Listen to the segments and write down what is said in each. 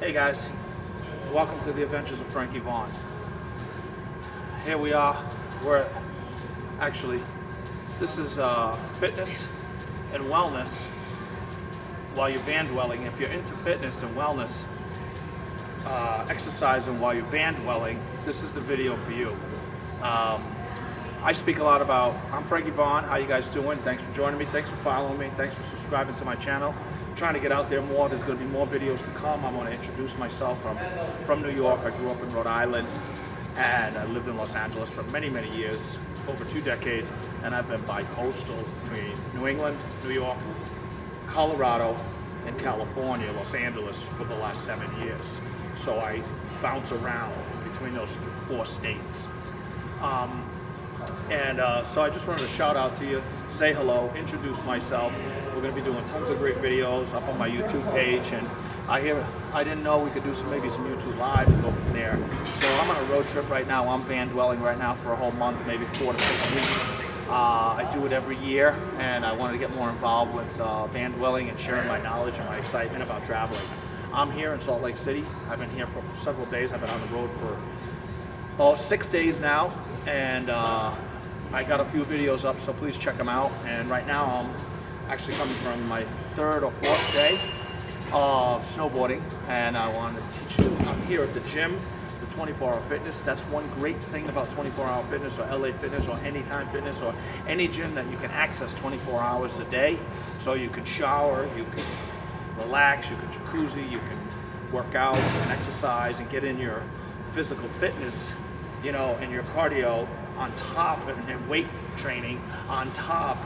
Hey guys, welcome to the Adventures of Frankie Vaughn. Here we are. This is fitness and wellness while you're van dwelling. If you're into fitness and wellness, exercising while you're van dwelling, this is the video for you. I speak a lot about, I'm Frankie Vaughn, how you guys doing? Thanks for joining me, thanks for following me, thanks for subscribing to my channel. I'm trying to get out there more, there's going to be more videos to come. I want to introduce myself. From New York. I grew up in Rhode Island and I lived in Los Angeles for many years, over 2 decades, and I've been bi-coastal between New England, New York, Colorado, and California, Los Angeles, for the last 7 years. So I bounce around between those 4 states. So I just wanted to shout out to you, say hello, introduce myself. We're going to be doing tons of great videos up on my YouTube page, and I didn't know we could do maybe some YouTube Live and go from there. So I'm on a road trip right now. I'm van dwelling right now for a whole month, maybe 4 to 6 weeks. I do it every year, and I wanted to get more involved with van dwelling and sharing my knowledge and my excitement about traveling. I'm here in Salt Lake City. I've been here for several days. I've been on the road for 6 days now, and I got a few videos up, so please check them out. And right now I'm actually coming from my 3rd or 4th day of snowboarding, and I wanted to teach you. I'm here at the gym, the 24-hour fitness. That's one great thing about 24-hour fitness, or LA Fitness, or Anytime Fitness, or any gym that you can access 24 hours a day. So you can shower, you can relax, you can jacuzzi, you can work out, you can exercise and get in your physical fitness, you know, and your cardio on top, and weight training on top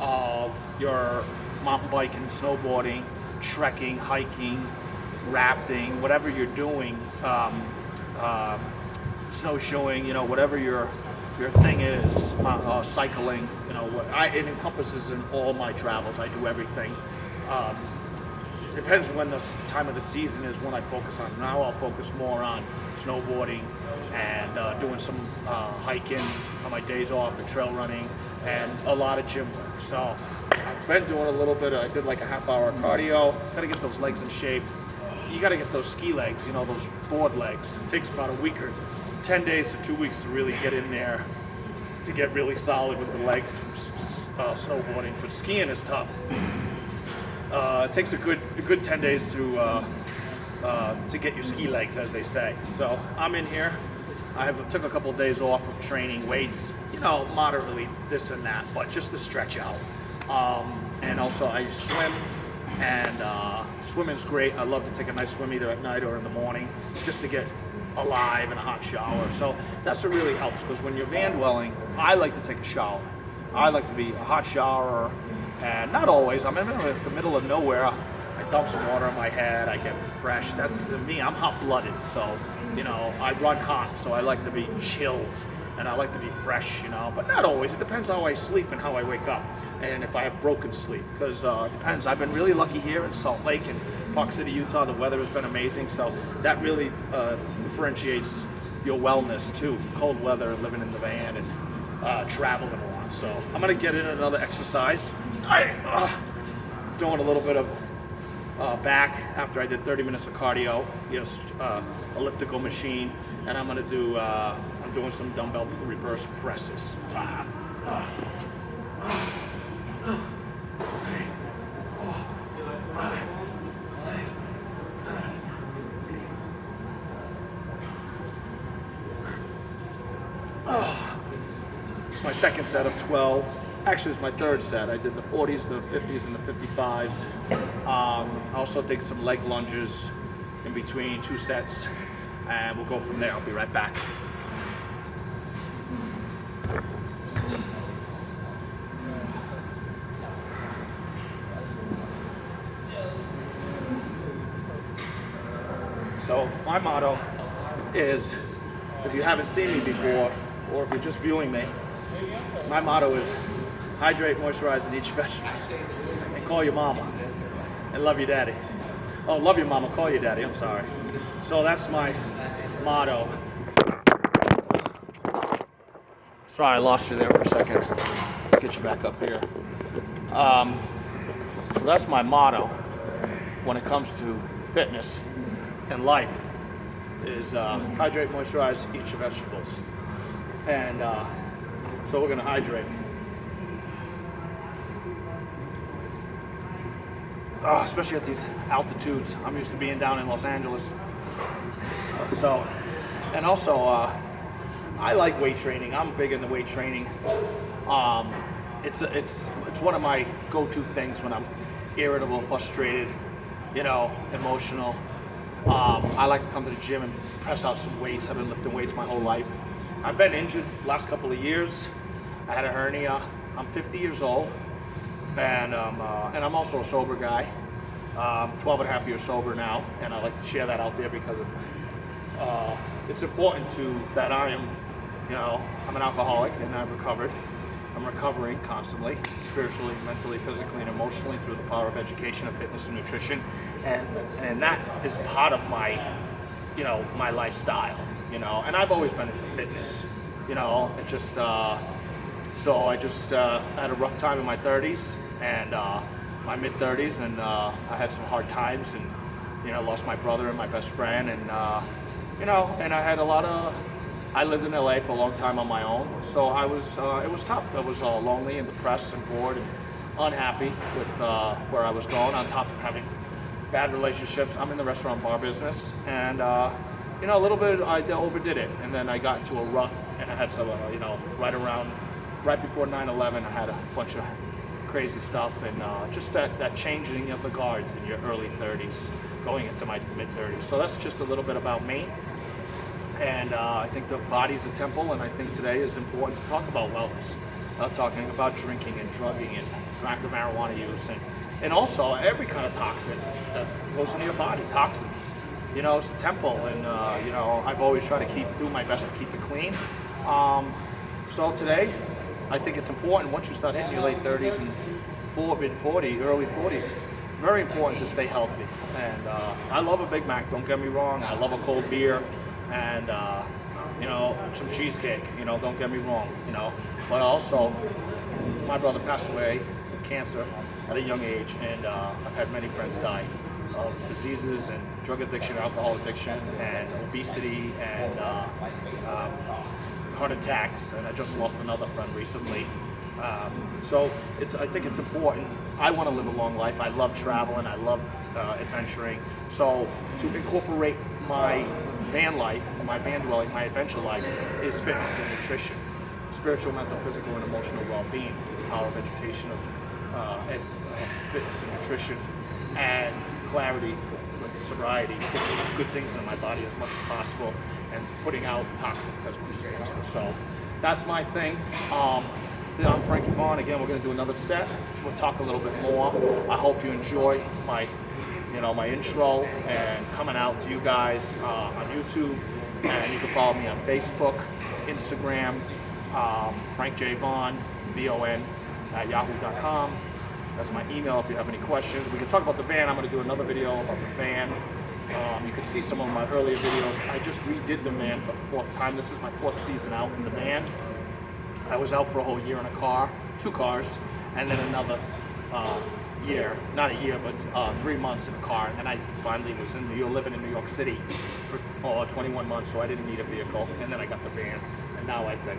of your mountain biking, snowboarding, trekking, hiking, rafting, whatever you're doing, snowshoeing, you know, whatever your thing is, cycling, you know, it encompasses in all my travels. I do everything. Depends when the time of the season is when I focus on. Now I'll focus more on snowboarding and doing some hiking on my days off, and trail running, and a lot of gym work. So I've been doing a little bit. I did like a half-hour cardio. Got to get those legs in shape. You got to get those ski legs, you know, those board legs. It takes about a week or 10 days to 2 weeks to really get in there, to get really solid with the legs from snowboarding. But skiing is tough. It takes a good 10 days to get your ski legs, as they say. So I'm in here. I took a couple of days off of training weights, you know, moderately this and that, but just to stretch out. And also I swim, and swimming's great. I love to take a nice swim either at night or in the morning, just to get alive in a hot shower. So that's what really helps, because when you're van dwelling, I like to take a shower. I like to be a hot shower. And not always. I'm in the middle of nowhere. I dump some water on my head. I get refreshed. That's me. I'm hot-blooded, so you know I run hot. So I like to be chilled, and I like to be fresh. You know, but not always. It depends how I sleep and how I wake up, and if I have broken sleep. Because it depends. I've been really lucky here in Salt Lake and Park City, Utah. The weather has been amazing, so that really differentiates your wellness too. Cold weather, living in the van, and traveling a lot. So I'm gonna get in another exercise. Doing a little bit of back after I did 30 minutes of cardio, just elliptical machine, and I'm gonna do I'm doing some dumbbell reverse presses. 3, 4, 5, 6, 7. It's my second set of 12. Actually, it's my 3rd set. I did the 40s, the 50s, and the 55s. I also did some leg lunges in between 2 sets, and we'll go from there. I'll be right back. So my motto is, if you haven't seen me before, or if you're just viewing me, my motto is hydrate, moisturize, and eat your vegetables. And call your mama. And love your daddy. Oh, love your mama, call your daddy, I'm sorry. So that's my motto. Sorry, I lost you there for a second. Let's get you back up here. So that's my motto when it comes to fitness and life is hydrate, moisturize, eat your vegetables. And so we're gonna hydrate. Especially at these altitudes. I'm used to being down in Los Angeles. So, and also, I like weight training. I'm big into weight training. It's one of my go-to things when I'm irritable, frustrated, emotional. I like to come to the gym and press out some weights. I've been lifting weights my whole life. I've been injured the last couple of years. I had a hernia. I'm 50 years old, and I'm also a sober guy. 12 and a half years sober now, and I like to share that out there because it's important that I am, I'm an alcoholic and I've recovered. I'm recovering constantly, spiritually, mentally, physically, and emotionally through the power of education of fitness and nutrition, and that is part of my, my lifestyle, and I've always been into fitness, it just, so I just had a rough time in my 30s and my mid 30s, and I had some hard times, and lost my brother and my best friend, and and I had I lived in LA for a long time on my own, so it was tough. I was lonely and depressed and bored and unhappy with where I was going, on top of having bad relationships. I'm in the restaurant bar business, and a little bit I overdid it, and then I got into a rut, and I had some, right before 9/11, I had a bunch of crazy stuff, and just that changing of the guards in your early 30s, going into my mid 30s. So that's just a little bit about me. And I think the body's a temple, and I think today is important to talk about wellness, talking about drinking and drugging and marijuana use, and also every kind of toxin that goes into your body, toxins. It's a temple, and I've always tried to do my best to keep it clean. So today, I think it's important, once you start hitting your late 30s and mid 40s, early 40s, very important to stay healthy. And I love a Big Mac, don't get me wrong. I love a cold beer, and some cheesecake, don't get me wrong, But also, my brother passed away with cancer at a young age, and I've had many friends die of diseases and drug addiction, alcohol addiction, and obesity, and heart attacks, and I just lost another friend recently. So I think it's important. I want to live a long life. I love traveling. I love adventuring. So to incorporate my van life, my van dwelling, my adventure life is fitness and nutrition, spiritual, mental, physical, and emotional well-being, the power of education of fitness and nutrition, and clarity with sobriety, putting good things in my body as much as possible, and putting out toxins as much as possible. So that's my thing. I'm Frankie Vaughn. Again, we're going to do another set. We'll talk a little bit more. I hope you enjoy my intro and coming out to you guys on YouTube. And you can follow me on Facebook, Instagram, Frank J. Vaughn, VON, @yahoo.com. That's my email if you have any questions. We can talk about the van. I'm going to do another video about the van. You can see some of my earlier videos. I just redid the van for the 4th time. This is my 4th season out in the van. I was out for a whole year in a car, 2 cars, and then another year, not a year, but 3 months in a car. And then I finally was living in New York City for 21 months, so I didn't need a vehicle. And then I got the van, and now I've been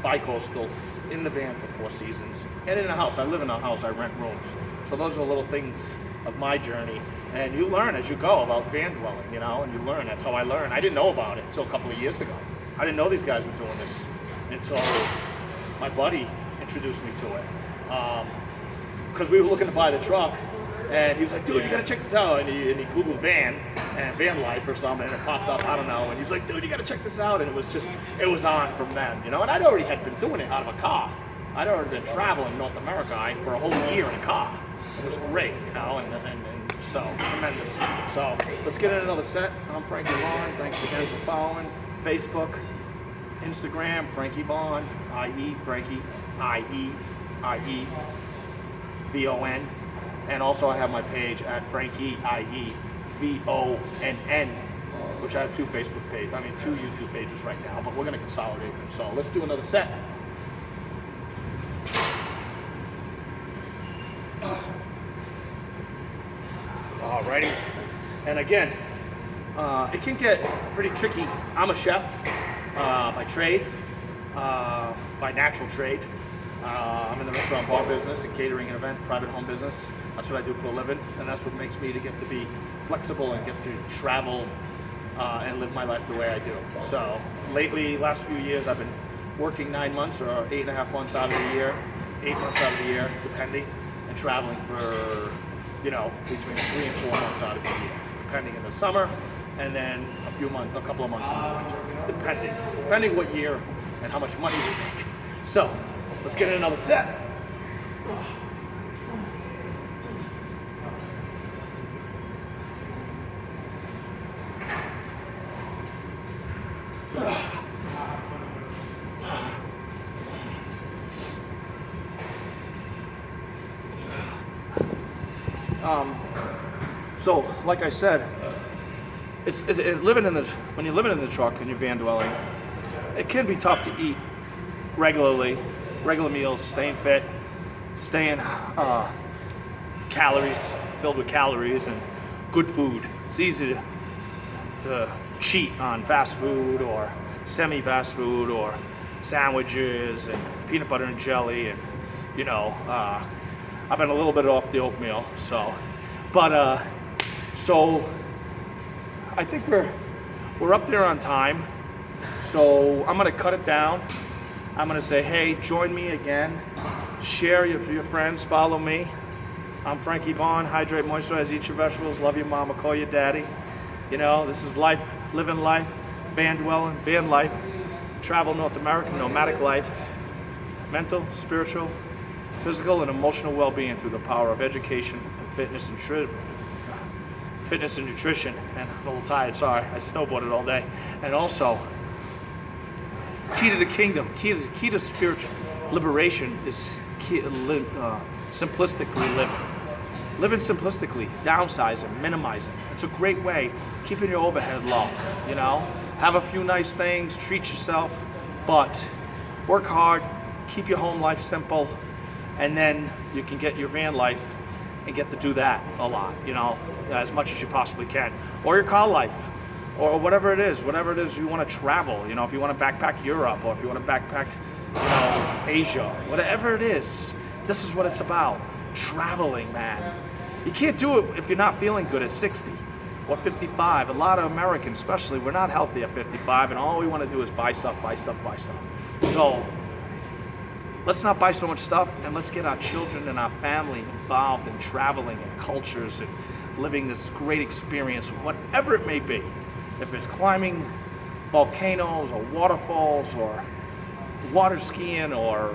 bi-coastal in the van for 4 seasons. And in a house, I live in a house, I rent rooms. So those are the little things of my journey. And you learn as you go about van dwelling, and you learn. That's how I learned. I didn't know about it until a couple of years ago. I didn't know these guys were doing this until my buddy introduced me to it. Because we were looking to buy the truck, and he was like, dude, you gotta check this out. And he Googled van life or something, and it popped up, I don't know. And he's like, dude, you gotta check this out. And it was on from then, And I'd already had been doing it out of a car. I'd already been traveling North America for a whole year in a car. It was great, and so tremendous. So let's get in another set. I'm Frankie Vaughn. Thanks again for following. Facebook, Instagram, Frankie Vaughn, I-E, Frankie, I-E, V-O-N. And also I have my page at Frankie, I-E, V-O-N-N, which I have 2 Facebook pages, 2 YouTube pages right now, but we're going to consolidate them. So let's do another set. Alrighty. And again, It can get pretty tricky. I'm a chef by trade, by natural trade. I'm in the restaurant bar business and catering and event, private home business. That's what I do for a living, and that's what makes me to get to be flexible and get to travel and live my life the way I do. So lately, last few years, I've been working 9 months or 8.5 months out of the year, 8 months out of the year, depending, and traveling for, between 3 and 4 months out of the year, depending in the summer, and then a couple of months in the winter, depending what year and how much money we make. So let's get in another set. So, like I said, when you're living in the truck and you're van dwelling, it can be tough to eat regular meals, staying fit, staying filled with calories and good food. It's easy to cheat on fast food or semi-fast food or sandwiches and peanut butter and jelly, and I've been a little bit off the oatmeal, so I think we're up there on time. So I'm gonna cut it down. I'm gonna say, hey, join me again. Share your friends, follow me. I'm Frankie Vaughn. Hydrate, moisturize, eat your vegetables, love your mama, call your daddy. This is life, living life, van dwelling, van life, travel North America, nomadic life, mental, spiritual, physical, and emotional well-being through the power of education and fitness and nutrition. And I'm a little tired, sorry, I snowboarded all day. And also, key to the kingdom, key to spiritual liberation is simplistically living simplistically, downsizing, minimizing. It's a great way, keeping your overhead low, have a few nice things, treat yourself, but work hard, keep your home life simple, and then you can get your van life and get to do that a lot, as much as you possibly can. Or your car life, or whatever it is you want to travel, if you want to backpack Europe, or if you want to backpack, Asia, whatever it is, this is what it's about. Traveling, man. You can't do it if you're not feeling good at 60 or 55. A lot of Americans, especially, we're not healthy at 55, and all we want to do is buy stuff. So let's not buy so much stuff, and let's get our children and our family involved in traveling and cultures and living this great experience, whatever it may be. If it's climbing volcanoes or waterfalls or water skiing or,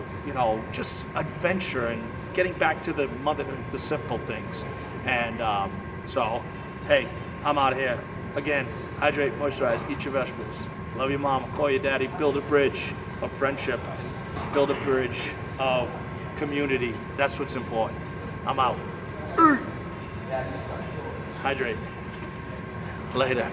just adventure and getting back to the simple things. And so, hey, I'm out of here. Again, hydrate, moisturize, eat your vegetables. Love your mama, call your daddy, build a bridge of friendship. Build a bridge of community. That's what's important. I'm out. Hydrate. Later.